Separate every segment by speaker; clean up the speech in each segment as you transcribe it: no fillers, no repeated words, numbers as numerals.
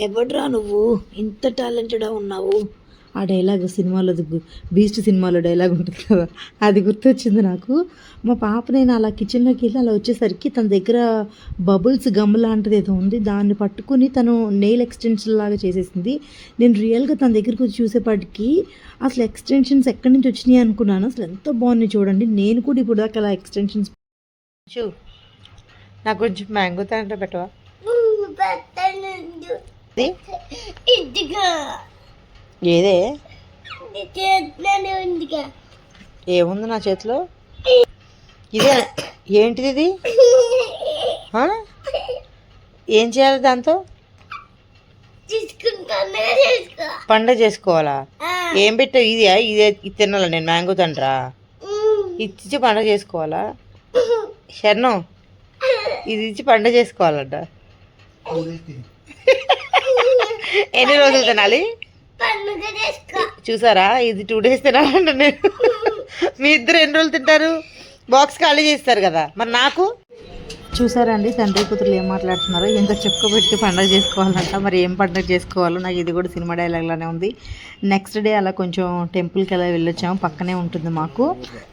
Speaker 1: ఎవడ్రా నువ్వు ఇంత టాలెంటెడ్గా ఉన్నావు? ఆ డైలాగ్ సినిమాలో బీస్ట్ సినిమాలో డైలాగ్ ఉంటుంది కదా, అది గుర్తొచ్చింది నాకు. మా పాప నేను అలా కిచెన్లోకి వెళ్ళి అలా వచ్చేసరికి తన దగ్గర బబుల్స్ గమ్ లాంటిది ఏదో ఉంది, దాన్ని పట్టుకుని తను నెయిల్ ఎక్స్టెన్షన్ లాగా చేసేసింది. నేను రియల్గా తన దగ్గరికి వచ్చి చూసేపాటికి అసలు ఎక్స్టెన్షన్స్ ఎక్కడి నుంచి వచ్చినాయి అనుకున్నాను. అసలు ఎంత బాగున్నాయి చూడండి. నేను కూడా ఇప్పుడు దాకా అలా ఎక్స్టెన్షన్స్ నాకు కొంచెం మ్యాంగో తండ్రి పెట్టవా? ఏదే ఏముంది నా చేతిలో? ఇదే ఏంటిది? ఇది ఏం చేయాలి దాంతో? పండుగ చేసుకోవాలా? ఏం పెట్టావు? ఇదే ఇది తినాలా నేను? మ్యాంగో తండ్రా ఇచ్చి పండుగ చేసుకోవాలా? శరణం ఇది ఇచ్చి పండుగ చేసుకోవాలంట. ఎన్ని రోజులు తినాలి? చూసారా, ఇది 2 days తినాలంట నేను. మీ ఇద్దరు ఎన్ని రోజులు తింటారు? బాక్స్ ఖాళీ చేస్తారు కదా, మరి నాకు చూసారా అండి తండ్రి కూతురు ఏం మాట్లాడుతున్నారో. ఎంత చెప్పుకోబెట్టి పండుగ చేసుకోవాలంట. మరి ఏం పండుగ చేసుకోవాలో నాకు ఇది కూడా సినిమా డైలాగ్లానే ఉంది. నెక్స్ట్ డే అలా కొంచెం టెంపుల్కి అలా వెళ్ళొచ్చాము. పక్కనే ఉంటుంది మాకు,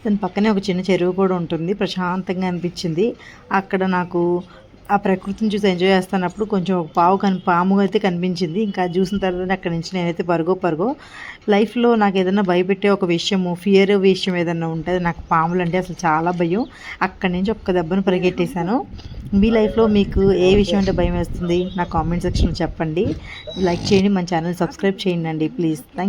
Speaker 1: దాని పక్కనే ఒక చిన్న చెరువు కూడా ఉంటుంది. ప్రశాంతంగా అనిపించింది అక్కడ నాకు. ఆ ప్రకృతిని చూసి ఎంజాయ్ చేస్తున్నప్పుడు కొంచెం ఒక పాము అయితే కనిపించింది. ఇంకా చూసిన తర్వాత అక్కడి నుంచి నేనైతే పరుగో లైఫ్లో నాకు ఏదైనా భయపెట్టే ఒక విషయము, ఫియర్ విషయం ఏదైనా ఉంటుంది, నాకు పాములు అంటే అసలు చాలా భయం. అక్కడి నుంచి ఒక్క దెబ్బను పరిగెట్టేశాను. మీ లైఫ్లో మీకు ఏ విషయం అంటే భయం వేస్తుంది? నా కామెంట్ సెక్షన్లో చెప్పండి. లైక్ చేయండి, మన ఛానల్ సబ్స్క్రైబ్ చేయండి అండి ప్లీజ్. థ్యాంక్